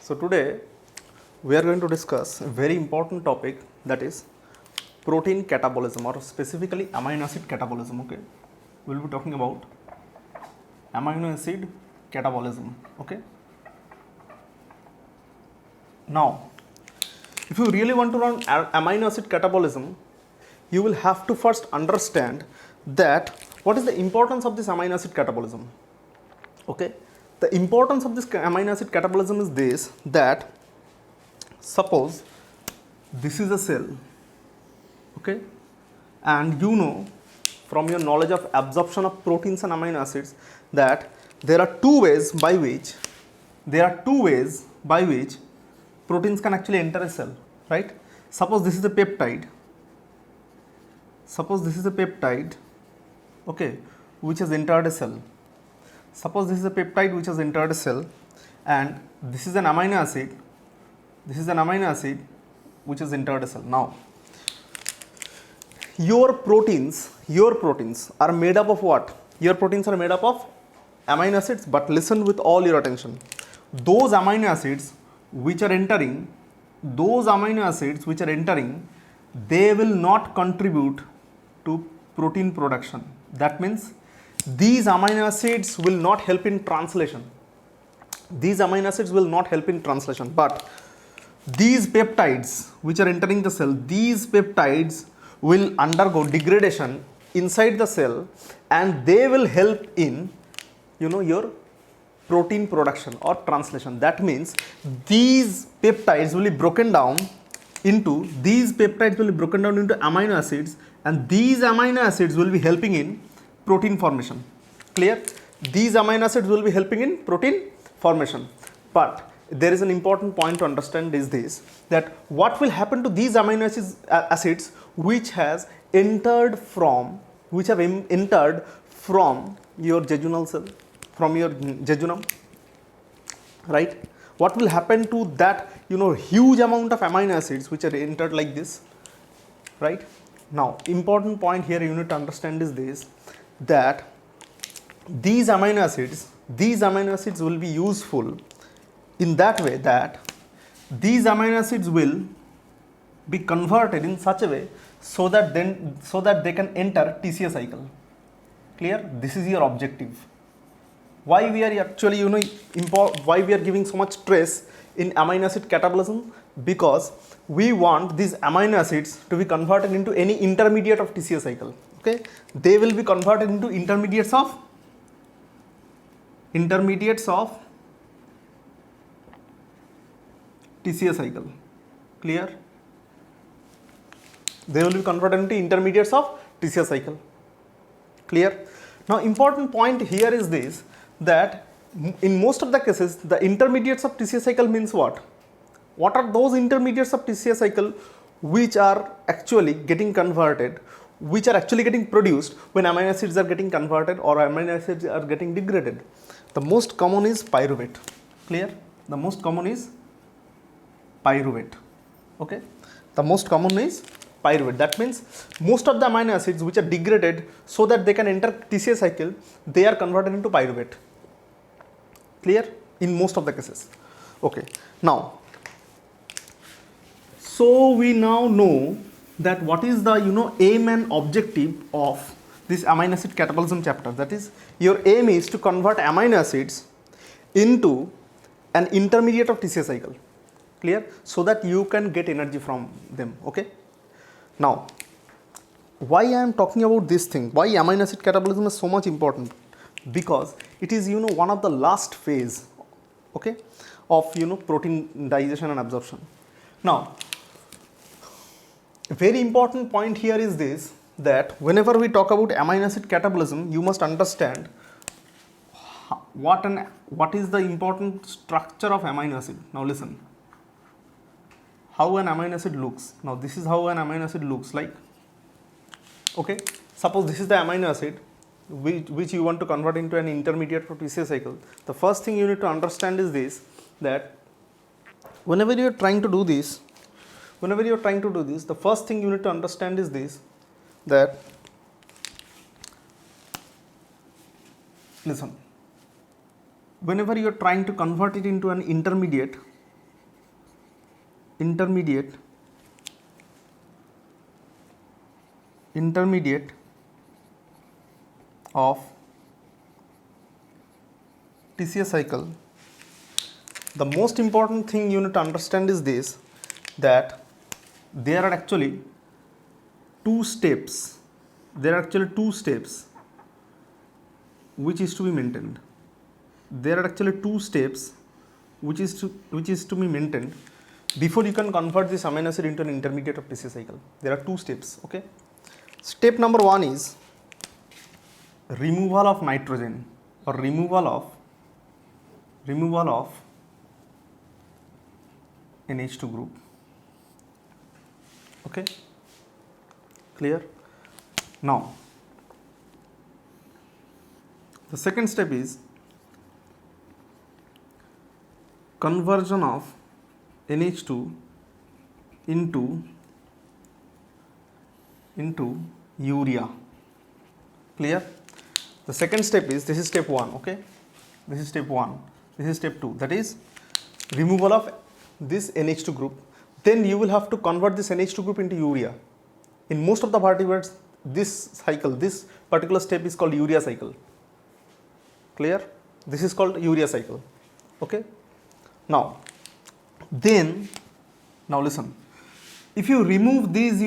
So today we are going to discuss a very important topic, that is protein catabolism, or specifically amino acid catabolism. Okay, we will be talking about amino acid catabolism. Okay, now if you really want to learn amino acid catabolism, you will have to first understand that what is the importance of this amino acid catabolism. Okay, the importance of this amino acid catabolism is this, that suppose this is a cell, okay, and you know from your knowledge of absorption of proteins and amino acids that there are two ways by which proteins can actually enter a cell, right? Suppose this is a peptide, okay, which has entered a cell. Suppose this is a peptide which has entered a cell, and this is an amino acid which has entered a cell. Now your proteins are made up of what? Your proteins are made up of amino acids, but listen with all your attention. Those amino acids which are entering, they will not contribute to protein production. That means these amino acids will not help in translation. But these peptides which are entering the cell, these peptides will undergo degradation inside the cell, and they will help in your protein production or translation. That means these peptides will be broken down into amino acids, and these amino acids will be helping in protein formation. Clear? These amino acids will be helping in protein formation. But there is an important point to understand, is this, that what will happen to these amino acids which have entered from your jejunal cell, from your jejunum, right? What will happen to that huge amount of amino acids which are entered like this, right? Now important point here you need to understand is this, that these amino acids will be useful in that way that these amino acids will be converted in such a way so that they can enter TCA cycle. Clear? This is your objective. Why we are actually why we are giving so much stress in amino acid catabolism? Because we want these amino acids to be converted into any intermediate of TCA cycle. Okay, they will be converted into intermediates of TCA cycle. Clear? They will be converted into intermediates of TCA cycle. Clear? Now important point here is this, that in most of the cases the intermediates of TCA cycle means what? What are those intermediates of TCA cycle which are actually getting converted, which are actually getting produced when amino acids are getting converted or amino acids are getting degraded? The most common is pyruvate. Clear? The most common is pyruvate. Okay, the most common is pyruvate. That means most of the amino acids which are degraded so that they can enter TCA cycle, they are converted into pyruvate. Clear? In most of the cases. Okay, now so we now know that what is the aim and objective of this amino acid catabolism chapter. That is, your aim is to convert amino acids into an intermediate of TCA cycle. Clear? So that you can get energy from them. Okay, now why I am talking about this thing, why amino acid catabolism is so much important? Because it is one of the last phase, okay, of protein digestion and absorption. Now a very important point here is this, that whenever we talk about amino acid catabolism, you must understand what is the important structure of amino acid. Now listen, how an amino acid looks. Now this is how an amino acid looks like. Okay, suppose this is the amino acid which you want to convert into an intermediate for TCA cycle. The first thing you need to understand is this, that whenever you are trying to do this, the first thing you need to understand is this, that listen, whenever you are trying to convert it into an intermediate, intermediate of TCA cycle, the most important thing you need to understand is this, that there are actually two steps. There are actually two steps which is to be maintained. There are actually two steps which is to be maintained before you can convert this amino acid into an intermediate of TCA cycle. There are two steps. Okay. Step number one is removal of nitrogen or removal of NH2 group. Okay, clear? Now the second step is conversion of NH2 into urea. Clear? The second step is, this is step 1. Okay, this is step 1, this is step 2, that is removal of this NH2 group. Then you will have to convert this NH2 group into urea. In most of the vertebrates, this cycle, this particular step is called urea cycle. Clear? This is called urea cycle. Okay. Now listen, if you remove these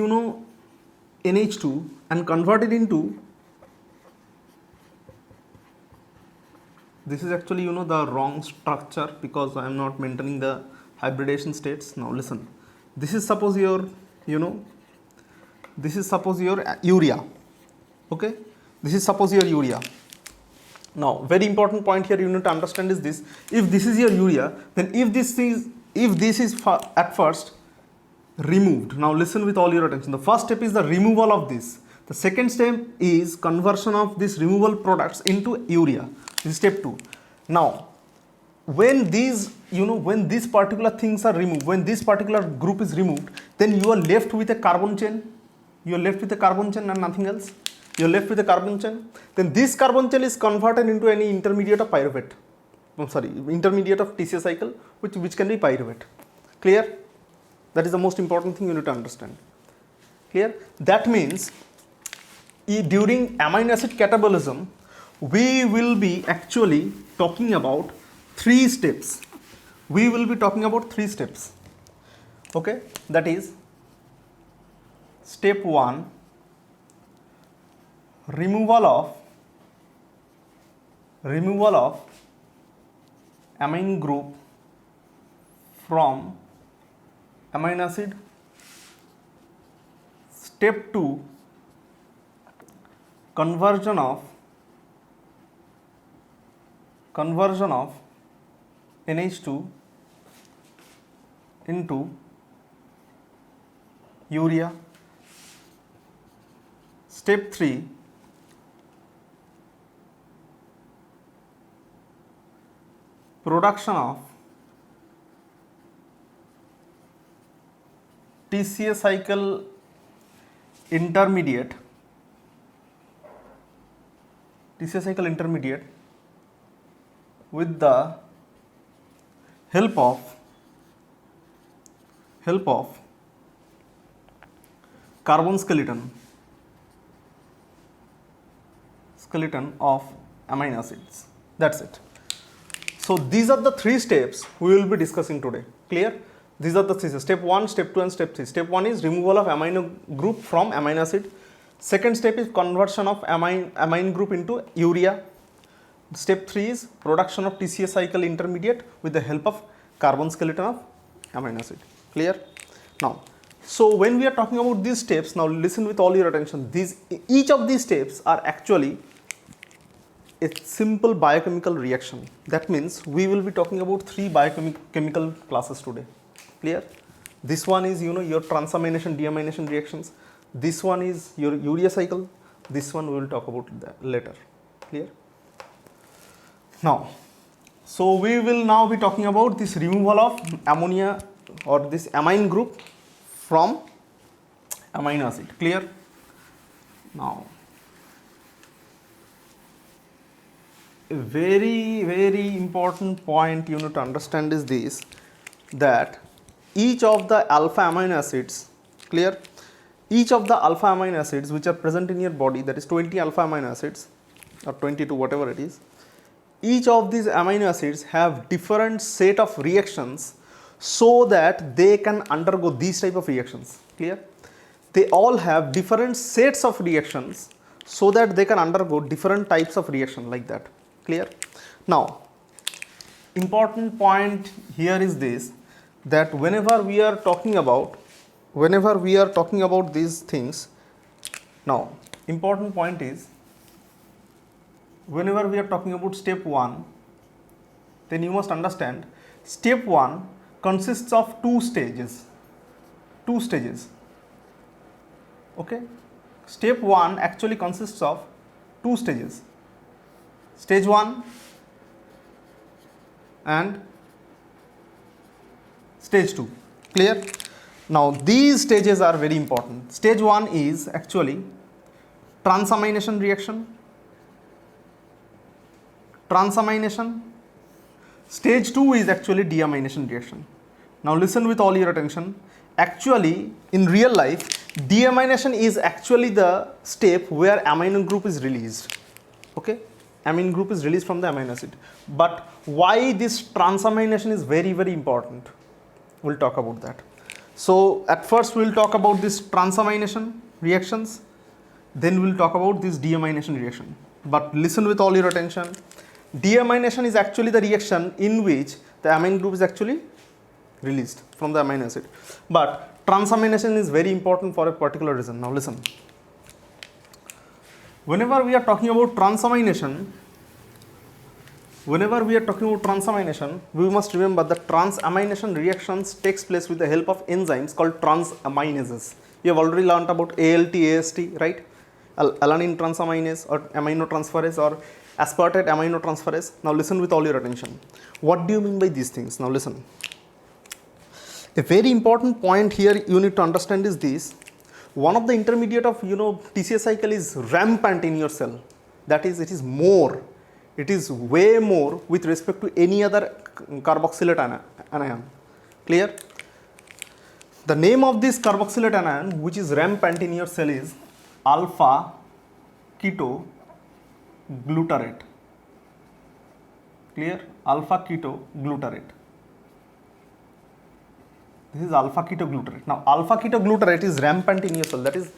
NH2 and convert it into, this is actually the wrong structure because I am not maintaining the hybridization states. Now listen, this is suppose your this is suppose your urea. Okay, this is suppose your urea. Now very important point here you need to understand is this: if this is your urea, then if this is at first removed. Now listen with all your attention. The first step is the removal of this. The second step is conversion of this removal products into urea. This is step 2. Now when these when these particular things are removed, when this particular group is removed, then you are left with a carbon chain. You are left with a carbon chain and nothing else. You are left with a carbon chain. Then this carbon chain is converted into any intermediate of pyruvate. Intermediate of TCA cycle, which can be pyruvate. Clear? That is the most important thing you need to understand. Clear? That means during amino acid catabolism, we will be actually talking about 3 steps. We will be talking about 3 steps. Okay, that is step 1, removal of amine group from amino acid. Step 2, conversion of NH2 into urea. Step 3, production of TCA cycle intermediate with the help of carbon skeleton of amino acids. That's it. So these are the 3 steps we will be discussing today. Clear? These are the 3 steps. Step 1, step 2 and step 3. Step 1 is removal of amino group from amino acid. Second step is conversion of amine group into urea. Step 3 is production of TCA cycle intermediate with the help of carbon skeleton of amino acid. Clear? Now, so when we are talking about these steps, now listen with all your attention. Each of these steps are actually a simple biochemical reaction. That means we will be talking about 3 biochemical classes today. Clear? This one is your transamination deamination reactions. This one is your urea cycle. This one we will talk about later. Clear? Now, so we will now be talking about this removal of ammonia or this amine group from amino acid. Clear? Now, a very important point you need to understand is this, that each of the alpha amino acids, clear? Each of the alpha amino acids which are present in your body, that is 20 alpha amino acids or 22 whatever it is, each of these amino acids have different set of reactions so that they can undergo these type of reactions, clear? They all have different sets of reactions so that they can undergo different types of reaction like that, clear? Now, important point here is this, that whenever we are talking about these things, now important point is, whenever we are talking about step 1, then you must understand step 1 consists of two stages, okay? Step 1 actually consists of two stages, stage 1 and stage 2, clear? Now these stages are very important. Stage 1 is actually transamination reaction, stage 2 is actually deamination reaction. Now listen with all your attention. Actually in real life, deamination is actually the step where amino group is released, okay? Amino group is released from the amino acid. But why this transamination is very, very important? We'll talk about that. So at first we'll talk about this transamination reactions, then we'll talk about this deamination reaction. But listen with all your attention. Deamination is actually the reaction in which the amino group is actually released from the amino acid. But transamination is very important for a particular reason. Now listen. Whenever we are talking about transamination, we must remember that transamination reactions takes place with the help of enzymes called transaminases. You have already learnt about ALT, AST, right? Alanine transaminase or aminotransferase or aspartate aminotransferase. Now listen with all your attention. What do you mean by these things? Now listen. A very important point here you need to understand is this. One of the intermediate of TCA cycle is rampant in your cell. That is, it is more. It is way more with respect to any other carboxylate anion. Clear? The name of this carboxylate anion which is rampant in your cell is alpha ketoglutarate. Clear? Alpha ketoglutarate. This is alpha ketoglutarate. Now alpha ketoglutarate is rampant in your cell. That is,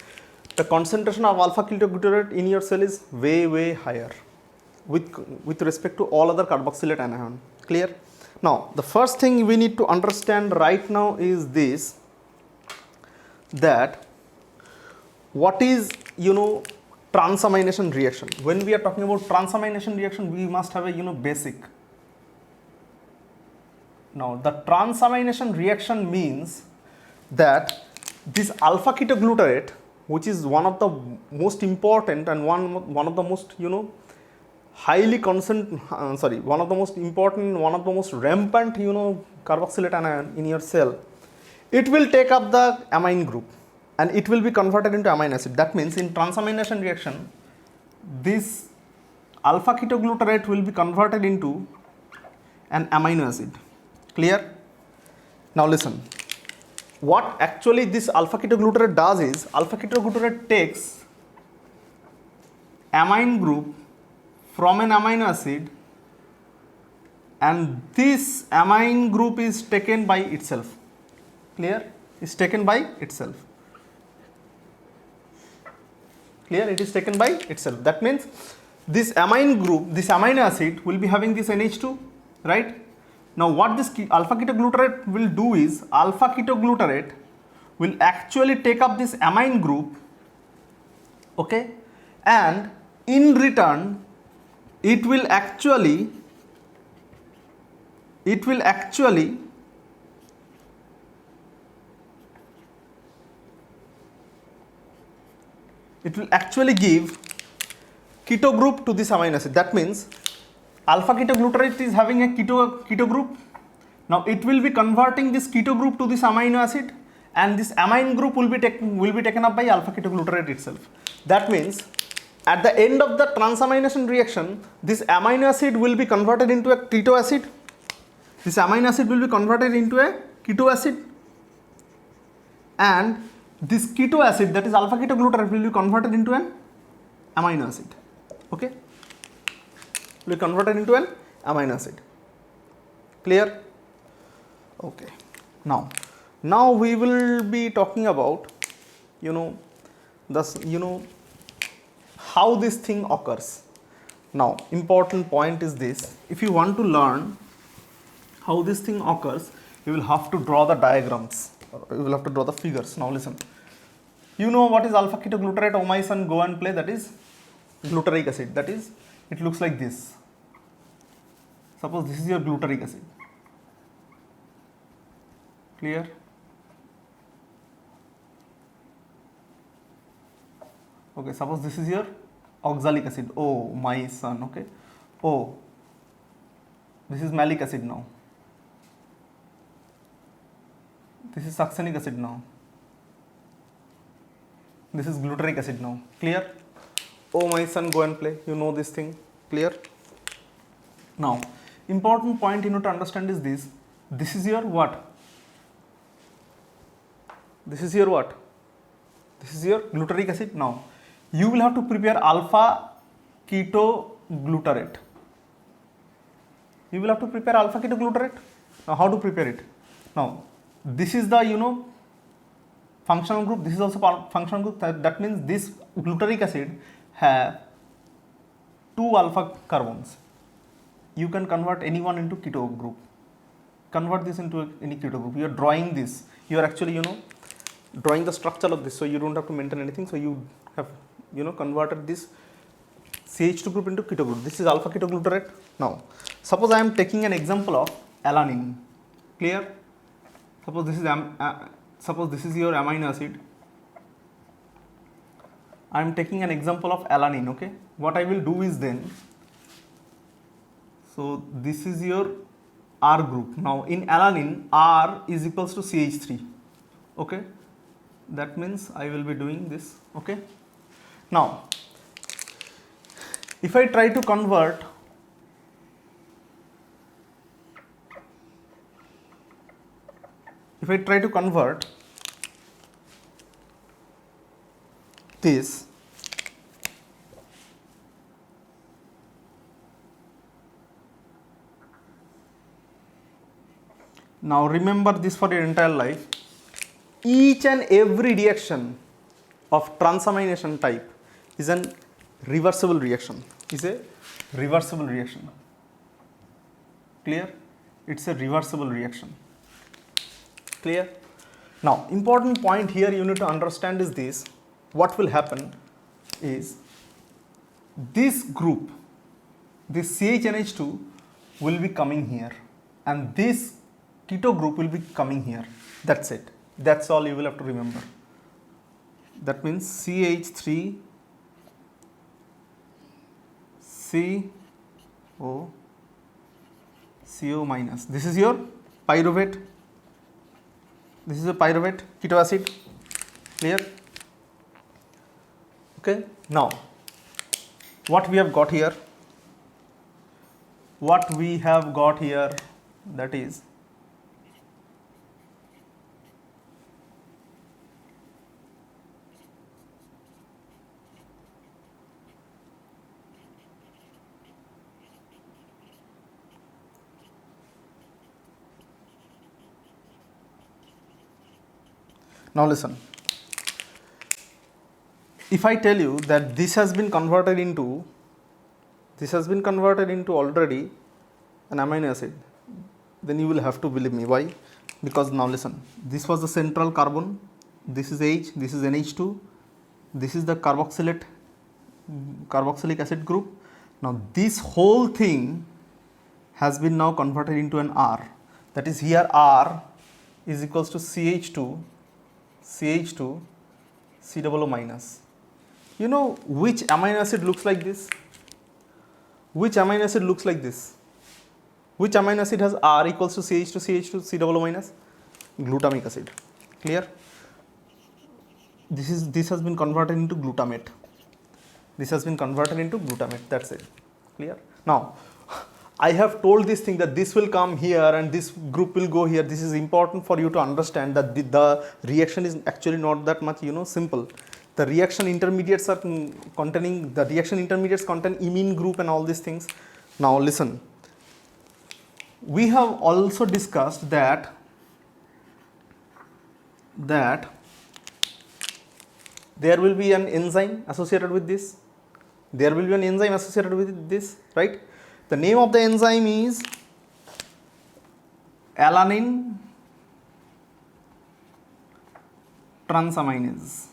the concentration of alpha ketoglutarate in your cell is way, way higher with respect to all other carboxylate anion. Clear? Now the first thing we need to understand right now is this, that what is transamination reaction. When we are talking about transamination reaction, we must have a basic. Now the transamination reaction means that this alpha ketoglutarate, which is one of the most important and one of the most one of the most important, one of the most rampant carboxylate anion in your cell, it will take up the amine group and it will be converted into amino acid. That means in transamination reaction, this alpha ketoglutarate will be converted into an amino acid. Clear? Now listen. What actually this alpha ketoglutarate does is, alpha ketoglutarate takes amine group from an amino acid and this amine group is taken by itself. Clear? Is taken by itself. Clear? It is taken by itself. That means this amine group, this amino acid will be having this NH2, right? Now what this alpha ketoglutarate will do is, alpha ketoglutarate will actually take up this amine group, okay, and in return it will actually give keto group to this amino acid. That means alpha ketoglutarate is having a keto group. Now it will be converting this keto group to this amino acid and this amine group will be taken up by alpha ketoglutarate itself. That means at the end of the transamination reaction, this amino acid will be converted into a keto acid. This amino acid will be converted into a keto acid. and this keto acid, that is alpha ketoglutarate, will be converted into an amino acid. Okay, will be converted into an amino acid. Clear? Okay. Now we will be talking about, how this thing occurs. Now, important point is this: if you want to learn how this thing occurs, you will have to draw the diagrams, or you will have to draw the figures. Now listen, you know what is alpha ketoglutarate? Oh my son, go and play. That is glutaric acid. That is, it looks like this. Suppose this is your glutaric acid. Clear? Okay, suppose this is your oxalic acid. Oh my son, okay. Oh, this is malic acid now. This is succinic acid now. This is glutaric acid now. Clear? Oh my son, go and play. You know this thing. Clear? Now, important point you need to understand is this. This is your what? This is your what? This is your glutaric acid. Now, you will have to prepare alpha ketoglutarate. You will have to prepare alpha ketoglutarate. Now, how to prepare it? Now, this is the functional group. This is also functional group. That means this glutaric acid have 2 alpha carbons. You can convert any one into keto group. Convert this into any keto group. You are drawing this. You are actually drawing the structure of this, so you don't have to maintain anything. So you have converted this CH2 group into keto group. This is alpha ketoglutarate. Now, suppose I am taking an example of alanine. Clear? Suppose this is your amino acid. I am taking an example of alanine. Okay. What I will do is then, so this is your R group. Now in alanine, R is equals to CH3. Okay. That means I will be doing this. Okay. Now, if I try to convert this, now remember this for your entire life. Each and every reaction of transamination type is a reversible reaction. Clear? It's a reversible reaction. Clear? Now, important point here you need to understand is this. What will happen is this group, this CHNH2 will be coming here, and this keto group will be coming here. That's it. That's all you will have to remember. That means CH3 CO minus. This is your pyruvate. This is a pyruvate keto acid. Clear? Okay. Now, what we have got here? That is now listen. If I tell you that this has been converted into already an amino acid, then you will have to believe me. Why? Because now listen, this was the central carbon, this is H, this is NH2, this is the carboxylic acid group. Now this whole thing has been now converted into an R. That is, here R is equals to CH2 COO minus. You know which amino acid looks like this? Which amino acid looks like this? Which amino acid has R equals to CH2 COO minus? Glutamic acid. Clear? This has been converted into glutamate. That's it. Clear? Now, I have told this thing that this will come here and this group will go here. This is important for you to understand that the reaction is actually not that much, simple. The reaction intermediates are containing, the reaction intermediates contain imine group and all these things. Now listen, we have also discussed that there will be an enzyme associated with this. There will be an enzyme associated with this, right? The name of the enzyme is alanine transaminase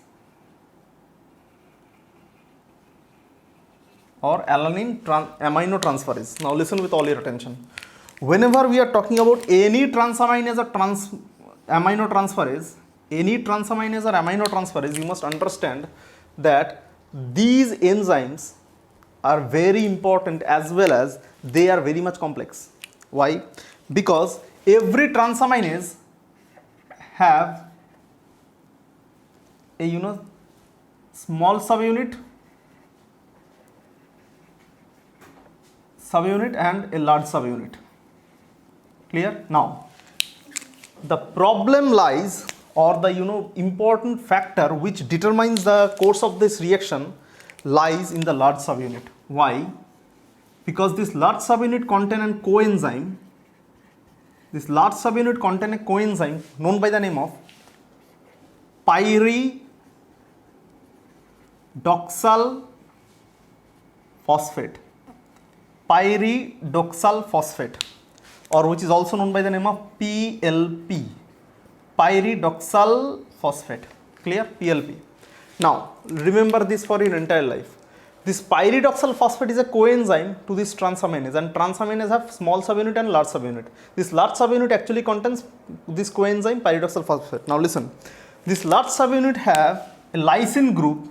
or alanine aminotransferase. Now listen with all your attention. Whenever we are talking about any transaminase or aminotransferase, you must understand that these enzymes are very important as well as they are very much complex. Why? Because every transaminase have a small subunit and a large subunit. Clear? Now the problem lies, or the important factor which determines the course of this reaction lies in the large subunit. Why? Because this large subunit contain a coenzyme. This large subunit contain a coenzyme known by the name of pyridoxal phosphate. Pyridoxal phosphate, or which is also known by the name of PLP. Pyridoxal phosphate. Clear? PLP. Now remember this for your entire life. This pyridoxal phosphate is a coenzyme to this transaminase, and transaminase have small subunit and large subunit. This large subunit actually contains this coenzyme pyridoxal phosphate. Now listen, this large subunit have a lysine group,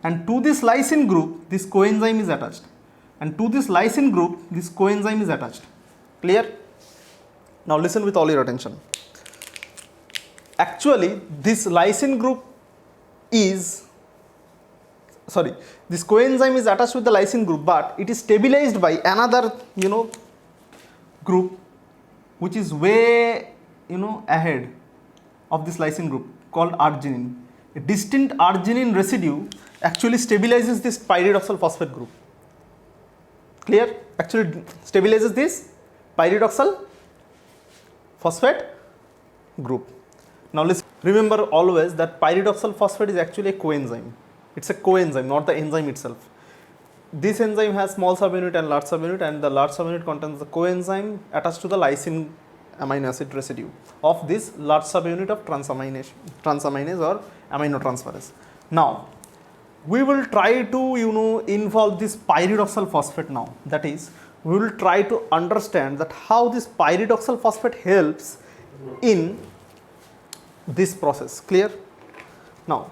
and to this lysine group this coenzyme is attached, and to this lysine group this coenzyme is attached. Clear? Now listen with all your attention. Actually this lysine group is, this coenzyme is attached with the lysine group, but it is stabilized by another group which is way ahead of this lysine group called arginine. A distinct arginine residue actually stabilizes this pyridoxal phosphate group. Clear? Actually stabilizes this pyridoxal phosphate group. Now let's remember always that pyridoxal phosphate is actually a coenzyme. It's a coenzyme, not the enzyme itself. This enzyme has small subunit and large subunit, and the large subunit contains the coenzyme attached to the lysine amino acid residue of this large subunit of transaminase or aminotransferase. Now we will try to involve this pyridoxal phosphate now. That is, we will try to understand that how this pyridoxal phosphate helps in this process. Clear? Now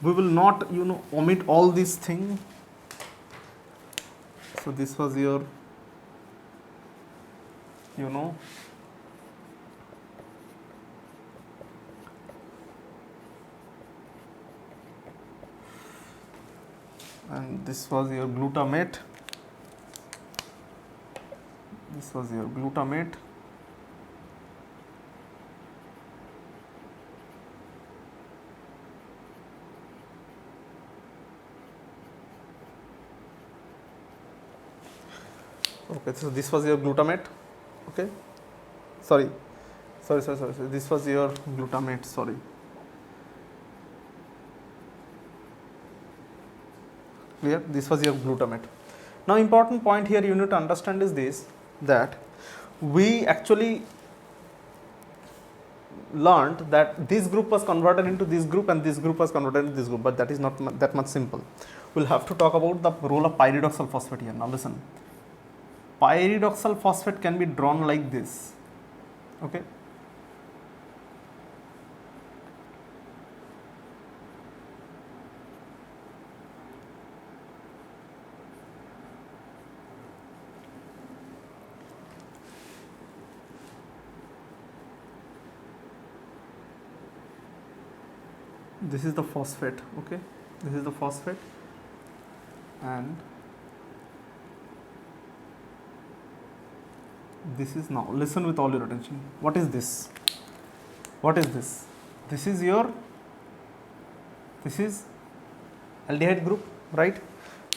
we will not omit all these things. So this was your and this was your glutamate. Okay, so this was your glutamate. Okay, sorry, this was your glutamate. Sorry. Clear? This was your glutamate. Now important point here you need to understand is this, that we actually learned that this group was converted into this group and this group was converted into this group, but that is not that much simple. We'll have to talk about the role of pyridoxal phosphate here. Now listen, pyridoxal phosphate can be drawn like this. Okay, this is the phosphate. Okay, this is the phosphate, and this is, now listen with all your attention. What is this? What is this? This is your, this is aldehyde group, right?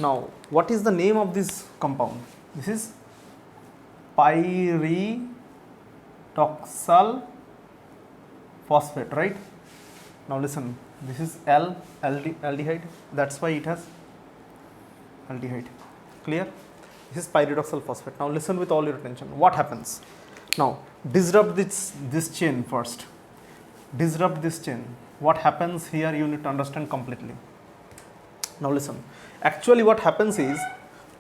Now what is the name of this compound? This is pyridoxal phosphate, right? Now listen, this is aldehyde, that's why it has aldehyde. Clear? This is pyridoxal phosphate. Now listen with all your attention. What happens? Now disrupt this chain first. Disrupt this chain. What happens here, you need to understand completely. Now listen. Actually what happens is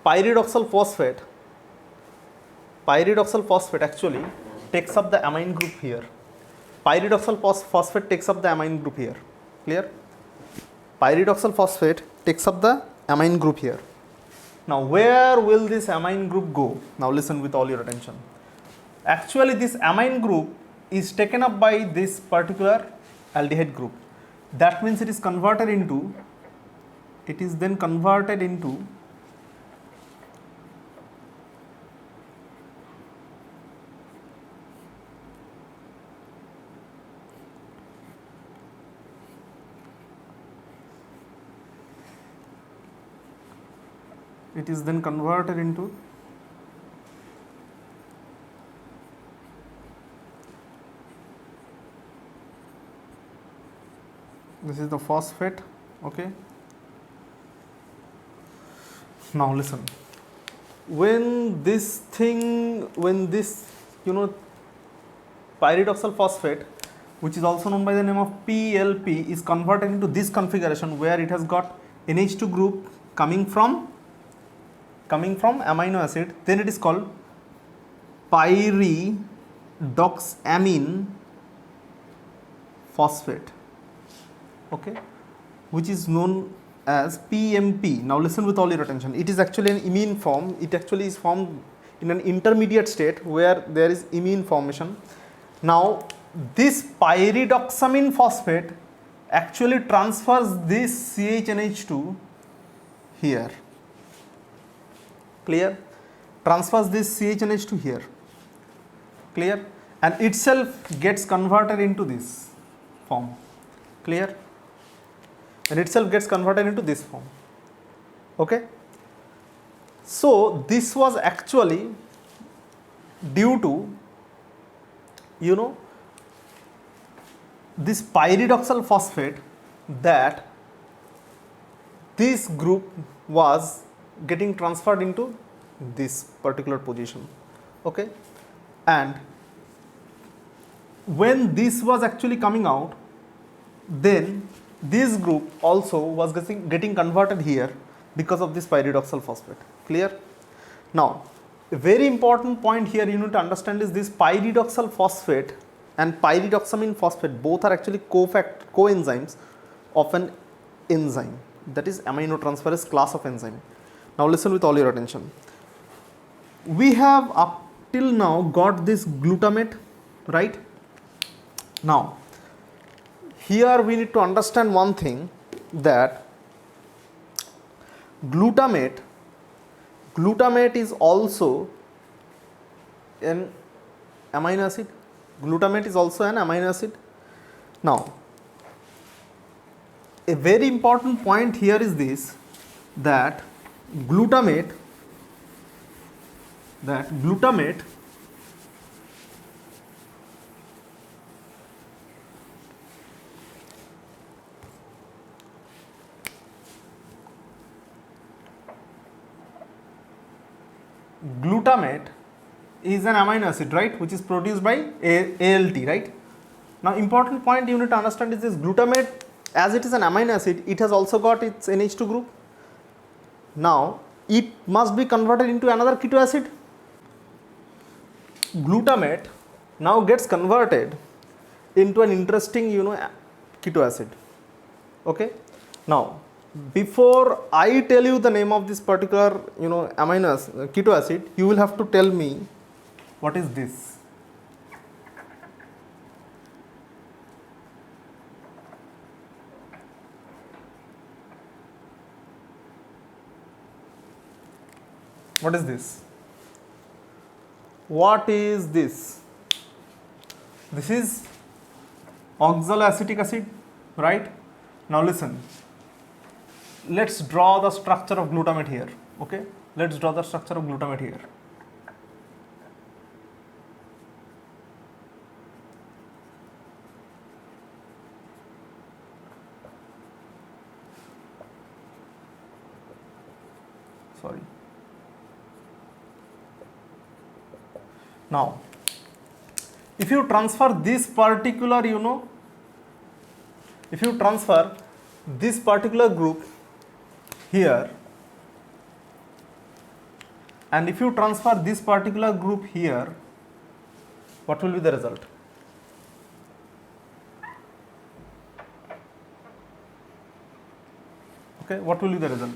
pyridoxal phosphate actually takes up the amine group here. Pyridoxal phosphate takes up the amine group here. Clear? Pyridoxal phosphate takes up the amine group here. Now where will this amine group go? Now listen with all your attention. Actually this amine group is taken up by this particular aldehyde group. That means it is converted into, it is then converted into this is the phosphate. Okay, now listen, when this pyridoxal phosphate, which is also known by the name of PLP, is converted into this configuration where it has got NH2 group coming from amino acid, then it is called pyridoxamine phosphate. Okay, which is known as PMP. Now listen with all your attention. It is actually an imine form. It actually is formed in an intermediate state where there is imine formation. Now this pyridoxamine phosphate actually transfers this CHNH2 here. Clear? Transfers this CHNH2 here. Clear? And itself gets converted into this form. Clear? And itself gets converted into this form. Okay? So this was actually due to, this pyridoxal phosphate, that this group was getting transferred into this particular position. Okay, and when this was actually coming out, then this group also was getting converted here because of this pyridoxal phosphate. Clear? Now a very important point here you need to understand is this pyridoxal phosphate and pyridoxamine phosphate both are actually coenzymes of an enzyme, that is aminotransferase class of enzyme. Now listen with all your attention. We have up till now got this glutamate, right? Now here we need to understand one thing, that glutamate is also an amino acid. Glutamate is also an amino acid. Now a very important point here is this, that glutamate is an amino acid, right, which is produced by ALT, right? Now important point you need to understand is this glutamate, as it is an amino acid, it has also got its NH2 group. Now it must be converted into another keto acid. Glutamate now gets converted into an interesting keto acid. Okay, now before I tell you the name of this particular keto acid, you will have to tell me what is this. What is this? What is this? This is oxaloacetic acid, right? Now listen, let's draw the structure of glutamate here. Okay, let's draw the structure of glutamate here. Sorry. Now, if you transfer this particular, if you transfer this particular group here, and if you transfer this particular group here, what will be the result? Okay, what will be the result?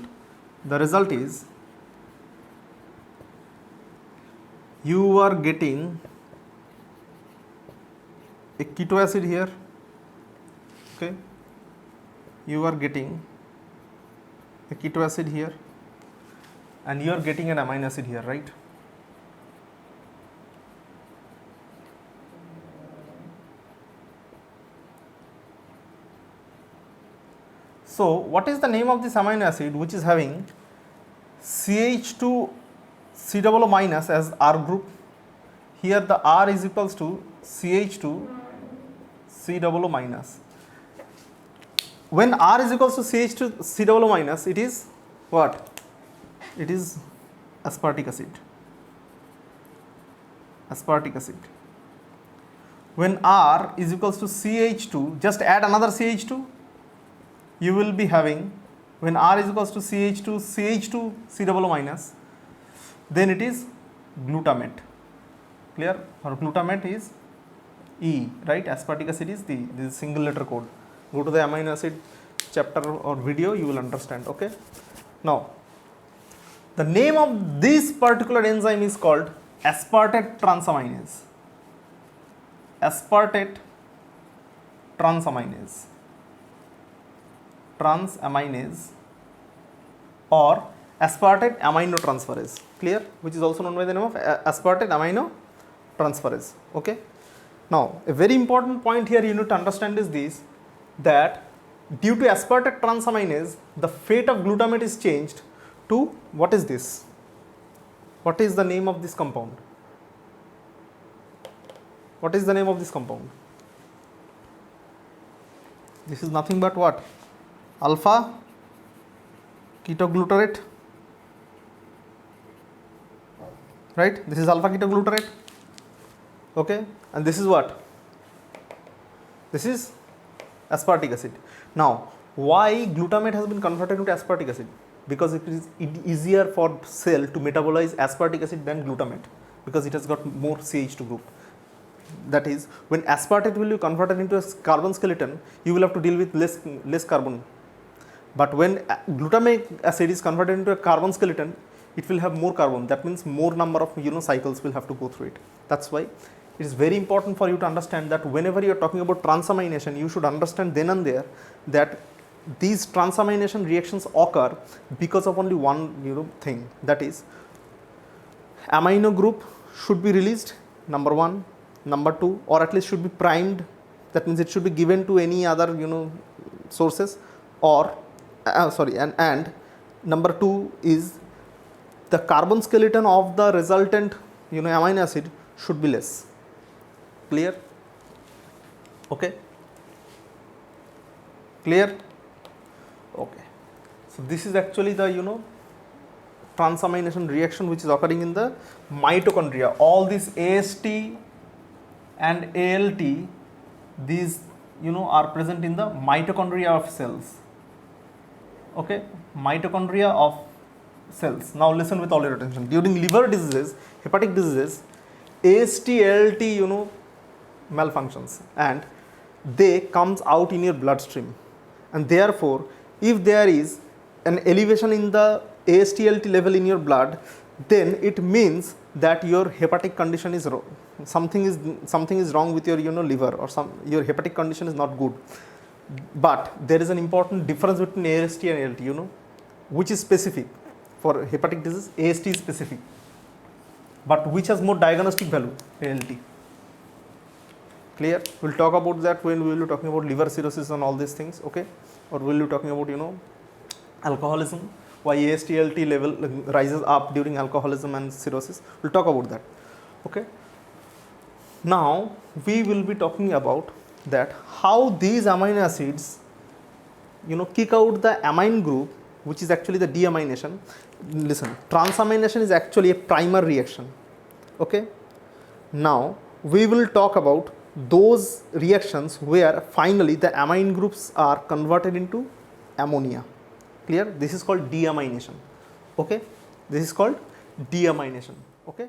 The result is you are getting a keto acid here, okay, you are getting a keto acid here, and you are getting an amino acid here, right? So what is the name of this amino acid which is having CH2 COO minus as R group? Here the R is equals to CH2 COO minus. When R is equals to CH2 COO minus, it is what? It is aspartic acid. Aspartic acid. When R is equals to CH2, just add another CH2, you will be having, when R is equals to CH2 COO minus, then it is glutamate. Clear? Or glutamate is E, right? Aspartic acid is this single letter code. Go to the amino acid chapter or video, you will understand. Okay. Now, the name of this particular enzyme is called aspartate transaminase. Aspartate transaminase. Transaminase or aspartate aminotransferase. Clear? Which is also known by the name of aspartate aminotransferase. Okay. Now, a very important point here you need to understand is this, that due to aspartate transaminase, the fate of glutamate is changed to, what is this? What is the name of this compound? What is the name of this compound? This is nothing but what? Alpha ketoglutarate, right? This is alpha ketoglutarate. Okay, and this is what? This is aspartic acid. Now, why glutamate has been converted into aspartic acid? Because it is easier for cell to metabolize aspartic acid than glutamate, because it has got more CH2 group. That is, when aspartate will be converted into a carbon skeleton, you will have to deal with less carbon. But when glutamic acid is converted into a carbon skeleton, it will have more carbon. That means more number of cycles will have to go through it. That's why it is very important for you to understand that whenever you are talking about transamination, you should understand then and there that these transamination reactions occur because of only one thing, that is, amino group should be released, number one, number two, or at least should be primed. That means it should be given to any other sources, or and number two is the carbon skeleton of the resultant amino acid should be less. Clear? Okay. Clear? Okay. So this is actually the transamination reaction which is occurring in the mitochondria. All these AST and ALT, these are present in the mitochondria of cells. Okay, mitochondria of cells. Now listen with all your attention. During liver diseases, hepatic diseases, AST, ALT malfunctions, and they comes out in your bloodstream, and therefore if there is an elevation in the AST, ALT level in your blood, then it means that your hepatic condition is wrong. Something is wrong with your liver, or your hepatic condition is not good. But there is an important difference between AST and ALT, which is specific. for hepatic disease, AST is specific. But which has more diagnostic value? ALT. Clear? We'll talk about that when we will be talking about liver cirrhosis and all these things, okay? Or we'll be talking about, alcoholism, why AST ALT level rises up during alcoholism and cirrhosis. We'll talk about that, okay? Now we will be talking about that how these amino acids, kick out the amine group, which is actually the deamination. Listen, transamination is actually a primer reaction, okay? Now we will talk about those reactions where finally the amine groups are converted into ammonia. Clear? This is called deamination, okay? This is called deamination, okay?